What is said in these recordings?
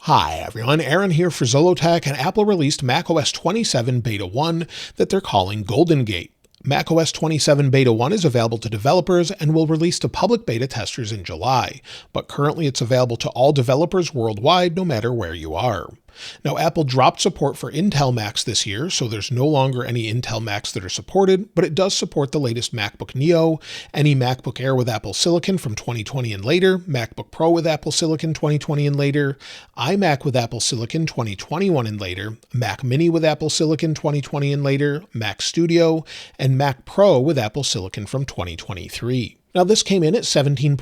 Hi everyone, Aaron here for Zollotech, and Apple released macOS 27 Beta 1 that they're calling Golden Gate. macOS 27 Beta 1 is available to developers and will release to public beta testers in July, but currently it's available to all developers worldwide no matter where you are. Now, Apple dropped support for Intel Macs this year, so there's no longer any Intel Macs that are supported, but it does support the latest MacBook Neo, any MacBook Air with Apple Silicon from 2020 and later, MacBook Pro with Apple Silicon 2020 and later, iMac with Apple Silicon 2021 and later, Mac Mini with Apple Silicon 2020 and later, Mac Studio, and Mac Pro with Apple Silicon from 2023. Now this came in at 17.05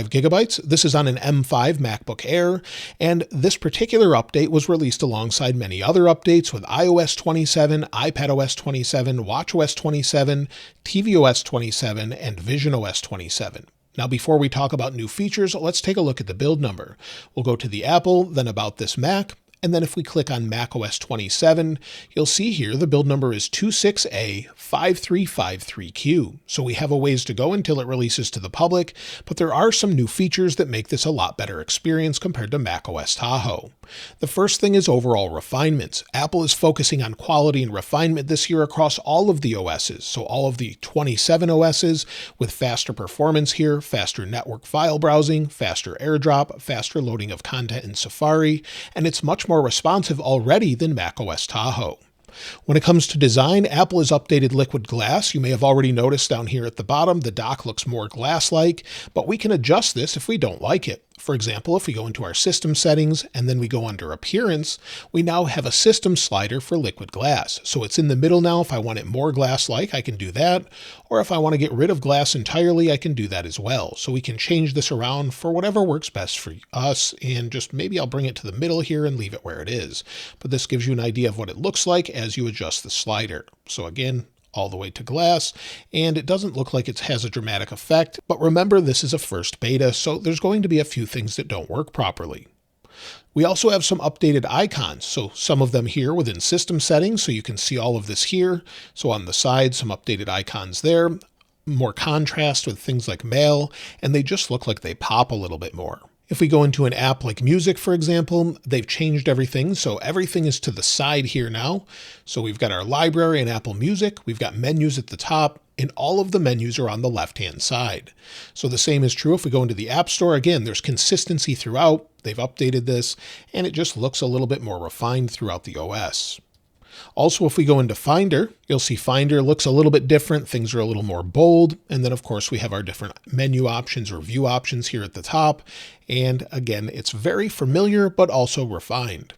gigabytes. This is on an M5 MacBook Air, and this particular update was released alongside many other updates with iOS 27, iPadOS 27, watchOS 27, tvOS 27, and visionOS 27. Now before we talk about new features, let's take a look at the build number. We'll go to the Apple, then About This Mac, and then if we click on macOS 27, you'll see here the build number is 26A5353Q. So we have a ways to go until it releases to the public, but there are some new features that make this a lot better experience compared to macOS Tahoe. The first thing is overall refinements. Apple is focusing on quality and refinement this year across all of the OSs. So all of the 27 OSs with faster performance here, faster network file browsing, faster AirDrop, faster loading of content in Safari, and it's much more responsive already than macOS Tahoe. When it comes to design, Apple has updated liquid glass. You may have already noticed down here at the bottom, the dock looks more glass-like, but we can adjust this if we don't like it. For example, if we go into our system settings and then we go under appearance, we now have a system slider for liquid glass. So it's in the middle now. If I want it more glass-like, I can do that. Or if I want to get rid of glass entirely, I can do that as well. So we can change this around for whatever works best for us, and just maybe I'll bring it to the middle here and leave it where it is. But this gives you an idea of what it looks like as you adjust the slider. So again, all the way to glass, and it doesn't look like it has a dramatic effect, but remember this is a first beta, so there's going to be a few things that don't work properly. We also have some updated icons, so some of them here within system settings, so you can see all of this here. So on the side, some updated icons there, more contrast with things like Mail, and they just look like they pop a little bit more. If we go into an app like Music, for example, they've changed everything. So everything is to the side here now. So we've got our library and Apple Music. We've got menus at the top, and all of the menus are on the left-hand side. So the same is true if we go into the App Store. Again, there's consistency throughout. They've updated this, and it just looks a little bit more refined throughout the OS. Also, if we go into Finder, you'll see Finder looks a little bit different. Things are a little more bold. And then, of course, we have our different menu options or view options here at the top. And again, it's very familiar, but also refined.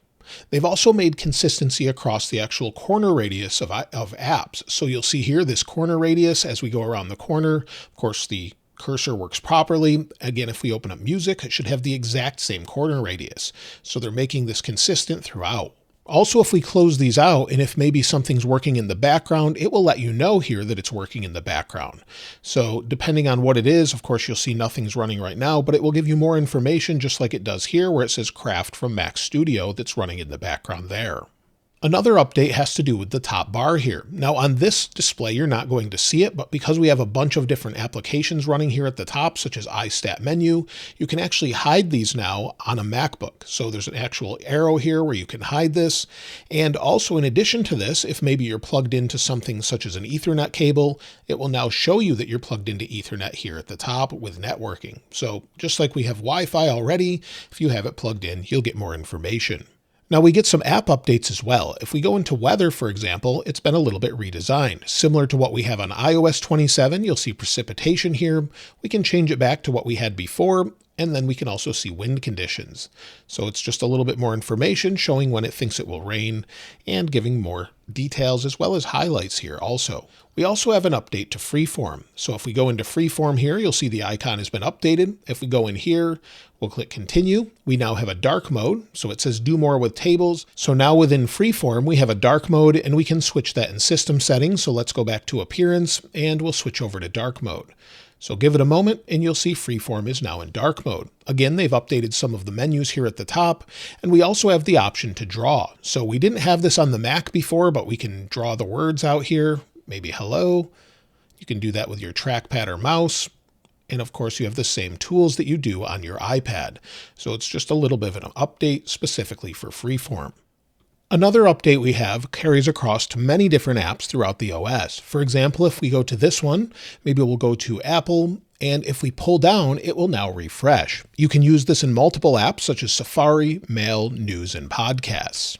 They've also made consistency across the actual corner radius of apps. So you'll see here this corner radius as we go around the corner. Of course, the cursor works properly. Again, if we open up Music, it should have the exact same corner radius. So they're making this consistent throughout. Also, if we close these out, and if maybe something's working in the background, it will let you know here that it's working in the background. So depending on what it is, of course, you'll see nothing's running right now, but it will give you more information just like it does here where it says Craft from Mac Studio that's running in the background there. Another update has to do with the top bar here. Now on this display, you're not going to see it, but because we have a bunch of different applications running here at the top, such as iStat Menu, you can actually hide these now on a MacBook. So there's an actual arrow here where you can hide this. And also in addition to this, if maybe you're plugged into something such as an Ethernet cable, it will now show you that you're plugged into Ethernet here at the top with networking. So just like we have Wi-Fi already, if you have it plugged in, you'll get more information. Now we get some app updates as well. If we go into weather, for example, it's been a little bit redesigned. Similar to what we have on iOS 27, you'll see precipitation here. We can change it back to what we had before, and then we can also see wind conditions. So it's just a little bit more information showing when it thinks it will rain and giving more details as well as highlights here also. We also have an update to Freeform. So if we go into Freeform here, you'll see the icon has been updated. If we go in here, we'll click Continue. We now have a dark mode. So it says do more with tables. So now within Freeform, we have a dark mode and we can switch that in system settings. So let's go back to appearance and we'll switch over to dark mode. So give it a moment and you'll see Freeform is now in dark mode. Again, they've updated some of the menus here at the top, and we also have the option to draw. So we didn't have this on the Mac before, but we can draw the words out here, maybe hello. You can do that with your trackpad or mouse. And of course, you have the same tools that you do on your iPad. So it's just a little bit of an update specifically for Freeform. Another update we have carries across to many different apps throughout the OS. For example, if we go to this one, maybe we'll go to Apple, and if we pull down, it will now refresh. You can use this in multiple apps such as Safari, Mail, News, and Podcasts.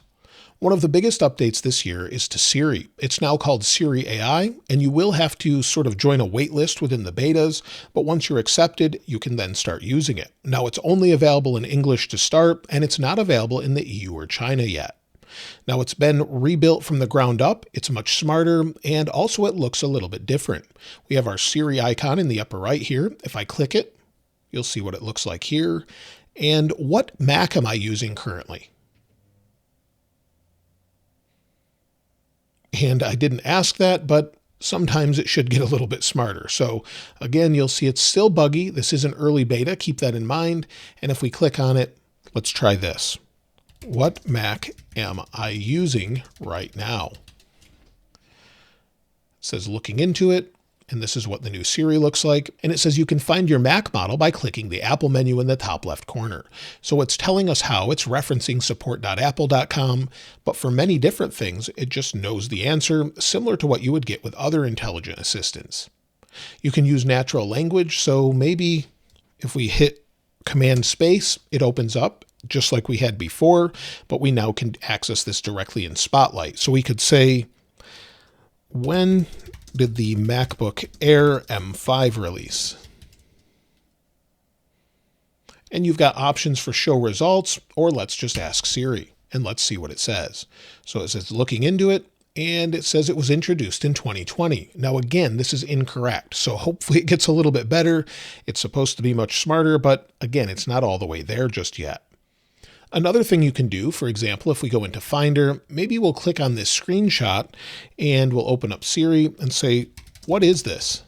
One of the biggest updates this year is to Siri. It's now called Siri AI, and you will have to sort of join a wait list within the betas, but once you're accepted, you can then start using it. Now, it's only available in English to start, and it's not available in the EU or China yet. Now, it's been rebuilt from the ground up, it's much smarter, and also it looks a little bit different. We have our Siri icon in the upper right here. If I click it, you'll see what it looks like here. And what Mac am I using currently? And I didn't ask that, but sometimes it should get a little bit smarter. So again, you'll see it's still buggy. This is an early beta, keep that in mind. And if we click on it, let's try this. What Mac am I using right now? It says looking into it, and this is what the new Siri looks like. And it says you can find your Mac model by clicking the Apple menu in the top left corner. So it's telling us how. It's referencing support.apple.com, but for many different things, it just knows the answer, similar to what you would get with other intelligent assistants. You can use natural language, so maybe if we hit Command space, it opens up just like we had before, but we now can access this directly in Spotlight. So we could say, when did the MacBook Air M5 release? And you've got options for show results, or let's just ask Siri and let's see what it says. So it says looking into it, and it says it was introduced in 2020. Now, again, this is incorrect. So hopefully it gets a little bit better. It's supposed to be much smarter, but again, it's not all the way there just yet. Another thing you can do, for example, if we go into Finder, maybe we'll click on this screenshot and we'll open up Siri and say, what is this?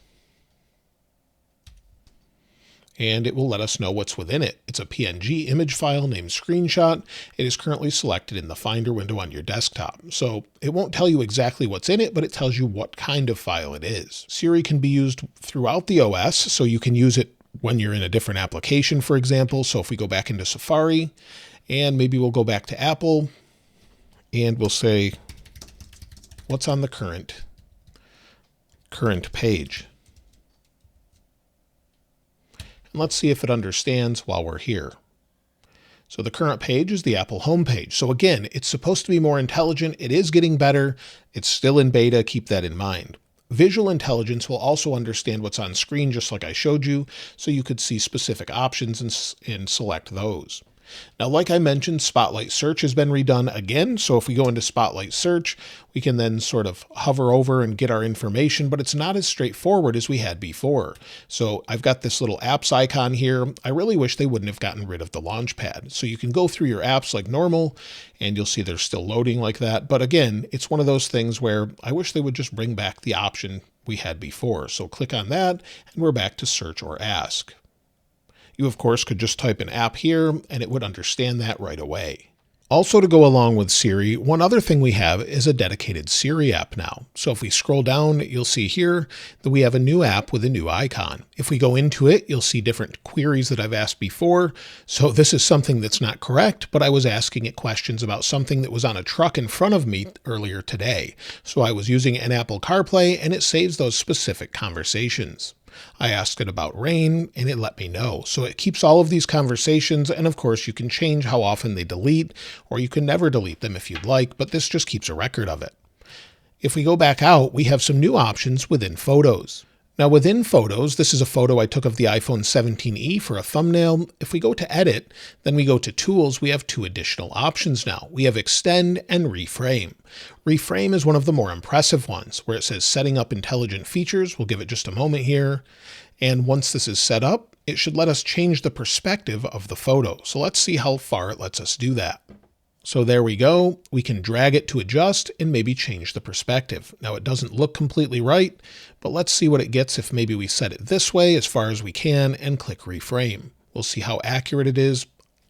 And it will let us know what's within it. It's a PNG image file named Screenshot. It is currently selected in the Finder window on your desktop. So it won't tell you exactly what's in it, but it tells you what kind of file it is. Siri can be used throughout the OS, so you can use it when you're in a different application, for example. So if we go back into Safari, and maybe we'll go back to Apple, and we'll say, what's on the current page? And let's see if it understands while we're here. So the current page is the Apple homepage. So again, it's supposed to be more intelligent. It is getting better. It's still in beta. Keep that in mind. Visual intelligence will also understand what's on screen, just like I showed you, so you could see specific options and select those. Now, like I mentioned, Spotlight Search has been redone again. So if we go into Spotlight Search, we can then sort of hover over and get our information, but it's not as straightforward as we had before. So I've got this little apps icon here. I really wish they wouldn't have gotten rid of the Launchpad. So you can go through your apps like normal, and you'll see they're still loading like that. But again, it's one of those things where I wish they would just bring back the option we had before. So click on that, and we're back to Search or Ask. You, of course, could just type an app here and it would understand that right away. Also, to go along with Siri, one other thing we have is a dedicated Siri app now. So if we scroll down, you'll see here that we have a new app with a new icon. If we go into it, you'll see different queries that I've asked before. So this is something that's not correct, but I was asking it questions about something that was on a truck in front of me earlier today. So I was using an Apple CarPlay, and it saves those specific conversations. I asked it about rain, and it let me know. So it keeps all of these conversations, and of course you can change how often they delete, or you can never delete them if you'd like, but this just keeps a record of it. If we go back out, we have some new options within Photos. Now within Photos, this is a photo I took of the iPhone 17e for a thumbnail. If we go to Edit, then we go to Tools, we have two additional options now. We have Extend and Reframe. Reframe is one of the more impressive ones, where it says Setting up intelligent features. We'll give it just a moment here. And once this is set up, it should let us change the perspective of the photo. So let's see how far it lets us do that. So there we go. We can drag it to adjust and maybe change the perspective. Now it doesn't look completely right, but let's see what it gets if maybe we set it this way as far as we can and click reframe. We'll see how accurate it is.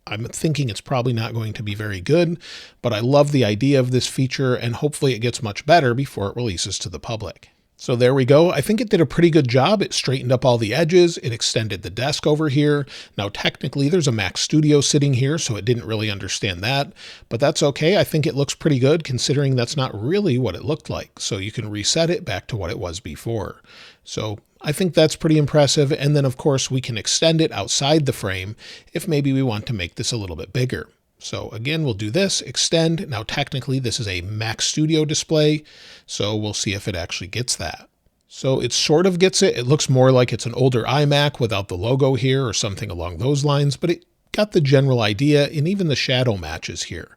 I'm thinking it's probably not going to be very good, but I love the idea of this feature, and hopefully it gets much better before it releases to the public. So there we go. I think it did a pretty good job. It straightened up all the edges. It extended the desk over here. Now, technically, there's a Mac Studio sitting here, so it didn't really understand that, but that's okay. I think it looks pretty good considering that's not really what it looked like. So you can reset it back to what it was before. So I think that's pretty impressive. And then, of course, we can extend it outside the frame if maybe we want to make this a little bit bigger. So again, we'll do this, extend. Now, technically, this is a Mac Studio display, so we'll see if it actually gets that. So it sort of gets it. It looks more like it's an older iMac without the logo here or something along those lines, but it got the general idea, and even the shadow matches here.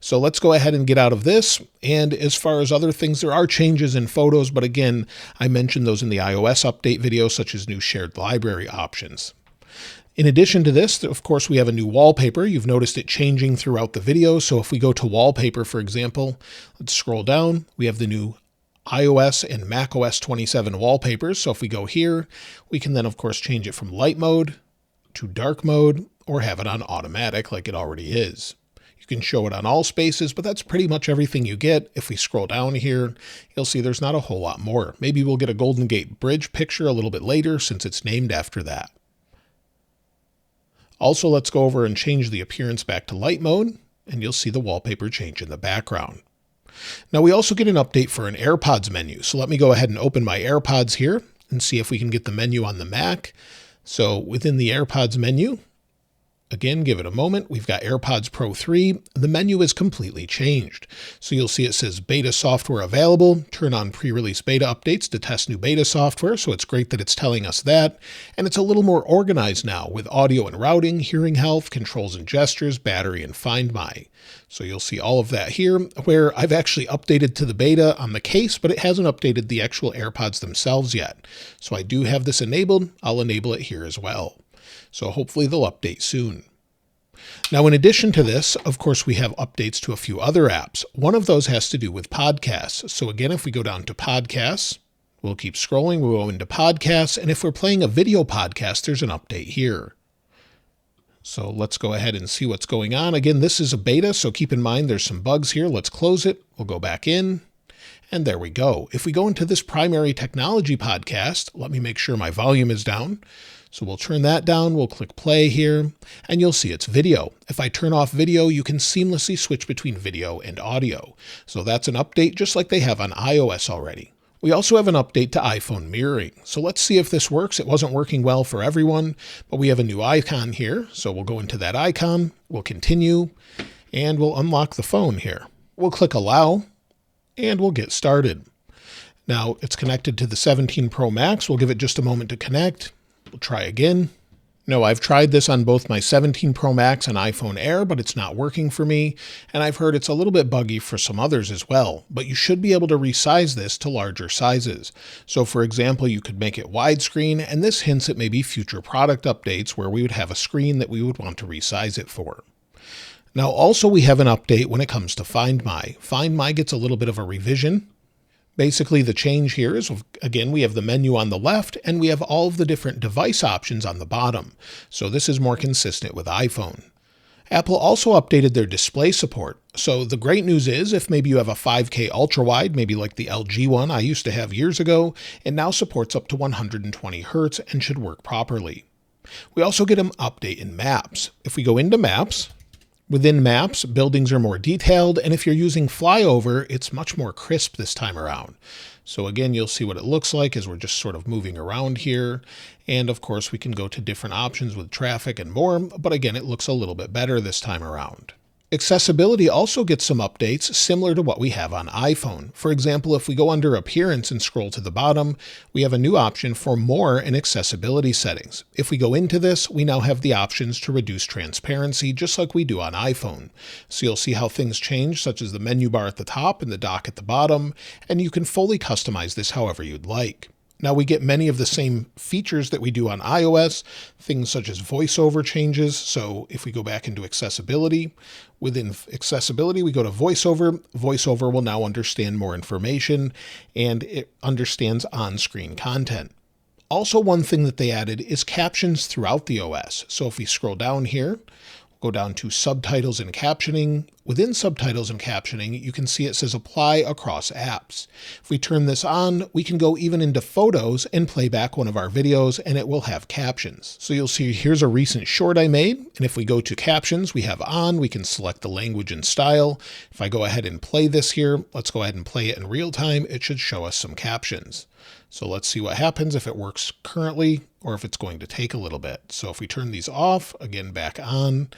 So let's go ahead and get out of this. And as far as other things, there are changes in photos, but again, I mentioned those in the iOS update video, such as new shared library options. In addition to this, of course, we have a new wallpaper. You've noticed it changing throughout the video. So if we go to wallpaper, for example, let's scroll down. We have the new iOS and macOS 27 wallpapers. So if we go here, we can then, of course, change it from light mode to dark mode or have it on automatic like it already is. You can show it on all spaces, but that's pretty much everything you get. If we scroll down here, you'll see there's not a whole lot more. Maybe we'll get a Golden Gate Bridge picture a little bit later since it's named after that. Also, let's go over and change the appearance back to light mode, and you'll see the wallpaper change in the background. Now, we also get an update for an AirPods menu. So let me go ahead and open my AirPods here and see if we can get the menu on the Mac. So within the AirPods menu, again, give it a moment. We've got AirPods Pro 3. The menu is completely changed. So you'll see it says beta software available. Turn on pre-release beta updates to test new beta software. So it's great that it's telling us that. And it's a little more organized now with audio and routing, hearing health, controls and gestures, battery, and Find My. So you'll see all of that here, where I've actually updated to the beta on the case, but it hasn't updated the actual AirPods themselves yet. So I do have this enabled. I'll enable it here as well. So hopefully they'll update soon. Now, in addition to this, of course, we have updates to a few other apps. One of those has to do with podcasts. So again, if we go down to podcasts, we'll keep scrolling, we'll go into podcasts. And if we're playing a video podcast, there's an update here. So let's go ahead and see what's going on. Again, this is a beta, so keep in mind there's some bugs here. Let's close it. We'll go back in. And there we go. If we go into this primary technology podcast, let me make sure my volume is down. So we'll turn that down, we'll click play here, and you'll see it's video. If I turn off video, you can seamlessly switch between video and audio. So that's an update just like they have on iOS already. We also have an update to iPhone mirroring. So let's see if this works. It wasn't working well for everyone, but we have a new icon here. So we'll go into that icon, we'll continue, and we'll unlock the phone here. We'll click allow, and we'll get started. Now it's connected to the 17 Pro Max. We'll give it just a moment to connect. We'll try again. No, I've tried this on both my 17 Pro Max and iPhone Air, but it's not working for me. And I've heard it's a little bit buggy for some others as well, but you should be able to resize this to larger sizes. So for example, you could make it widescreen, and this hints at maybe future product updates where we would have a screen that we would want to resize it for. Now, also we have an update when it comes to Find My. Find My gets a little bit of a revision. Basically, the change here is, again, we have the menu on the left and we have all of the different device options on the bottom. So this is more consistent with iPhone. Apple also updated their display support. So the great news is if maybe you have a 5K ultra wide, maybe like the LG one I used to have years ago, it now supports up to 120 Hertz and should work properly. We also get an update in Maps. If we go into Maps, within Maps, buildings are more detailed, and if you're using Flyover, it's much more crisp this time around. So again, you'll see what it looks like as we're just sort of moving around here. And of course, we can go to different options with traffic and more, but again, it looks a little bit better this time around. Accessibility also gets some updates similar to what we have on iPhone. For example, if we go under Appearance and scroll to the bottom, we have a new option for More in Accessibility Settings. If we go into this, we now have the options to reduce transparency just like we do on iPhone. So you'll see how things change, such as the menu bar at the top and the dock at the bottom, and you can fully customize this however you'd like. Now we get many of the same features that we do on iOS, things such as voiceover changes. So if we go back into accessibility, within accessibility, we go to voiceover. Voiceover will now understand more information and it understands on-screen content. Also, one thing that they added is captions throughout the OS. So if we scroll down here, go down to Subtitles and Captioning, within subtitles and captioning, you can see it says apply across apps. If we turn this on, we can go even into photos and play back one of our videos and it will have captions. So you'll see here's a recent short I made. And if we go to captions, we have on, we can select the language and style. If I go ahead and play this here, let's go ahead and play it in real time. It should show us some captions. So let's see what happens if it works currently or if it's going to take a little bit. So if we turn these off, again, back on,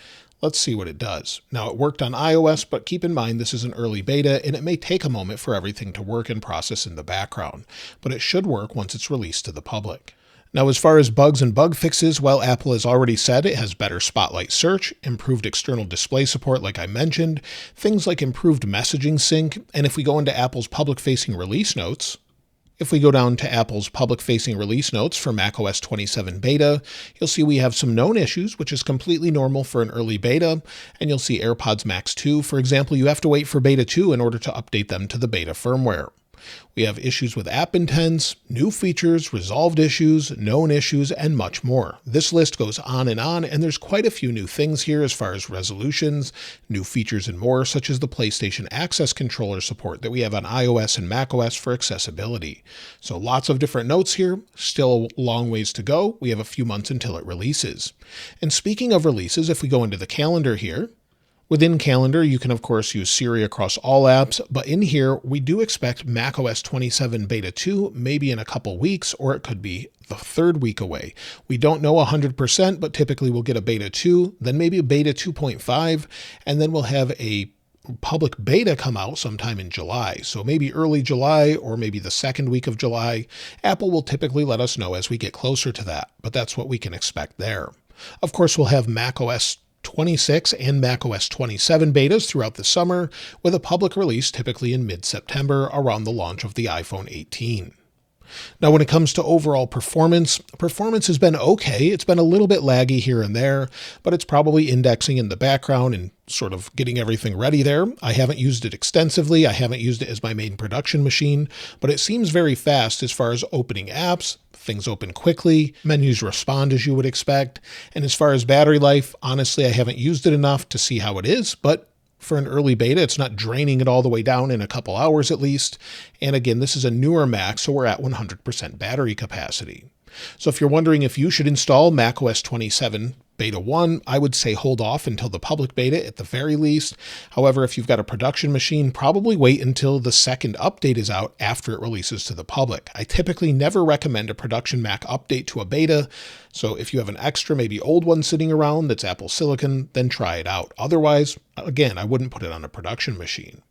let's see what it does. Now it worked on iOS, but keep in mind this is an early beta and it may take a moment for everything to work and process in the background, but it should work once it's released to the public. Now, as far as bugs and bug fixes, well, Apple has already said it has better Spotlight search, improved external display support like I mentioned, things like improved messaging sync, and if we go into Apple's public-facing release notes, if we go down to Apple's public-facing release notes for macOS 27 beta, you'll see we have some known issues, which is completely normal for an early beta, and you'll see AirPods Max 2, for example, you have to wait for beta 2 in order to update them to the beta firmware. We have issues with app intents, new features, resolved issues, known issues, and much more. This list goes on, and there's quite a few new things here as far as resolutions, new features, and more, such as the PlayStation Access Controller support that we have on iOS and macOS for accessibility. So lots of different notes here, still a long ways to go. We have a few months until it releases. And speaking of releases, if we go into the calendar here, within Calendar, you can of course use Siri across all apps, but in here, we do expect macOS 27 Beta 2 maybe in a couple weeks, or it could be the third week away. We don't know 100%, but typically we'll get a Beta 2, then maybe a Beta 2.5, and then we'll have a public beta come out sometime in July. So maybe early July or maybe the second week of July. Apple will typically let us know as we get closer to that, but that's what we can expect there. Of course, we'll have macOS 26 and macOS 27 betas throughout the summer, with a public release typically in mid-September around the launch of the iPhone 18. Now, when it comes to overall performance has been okay. It's been a little bit laggy here and there, but it's probably indexing in the background and sort of getting everything ready there. I haven't used it extensively. I haven't used it as my main production machine, but it seems very fast as far as opening apps. Things open quickly, menus respond as you would expect, and as far as battery life, honestly, I haven't used it enough to see how it is, but for an early beta, it's not draining it all the way down in a couple hours at least. And again, this is a newer Mac, so we're at 100% battery capacity. So if you're wondering if you should install macOS 27 Beta 1, I would say hold off until the public beta at the very least. However, if you've got a production machine, probably wait until the second update is out after it releases to the public. I typically never recommend a production Mac update to a beta, so if you have an extra, maybe old one sitting around that's Apple Silicon, then try it out. Otherwise, again, I wouldn't put it on a production machine.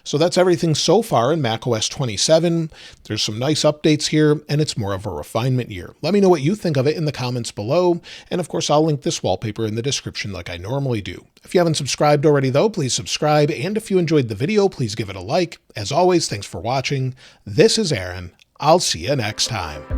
So that's everything so far in macOS 27. There's some nice updates here, and it's more of a refinement year. Let me know what you think of it in the comments below, and of course I'll link this wallpaper in the description like I normally do. If you haven't subscribed already though, please subscribe, and if you enjoyed the video, please give it a like. As always, thanks for watching. This is Aaron. I'll see you next time.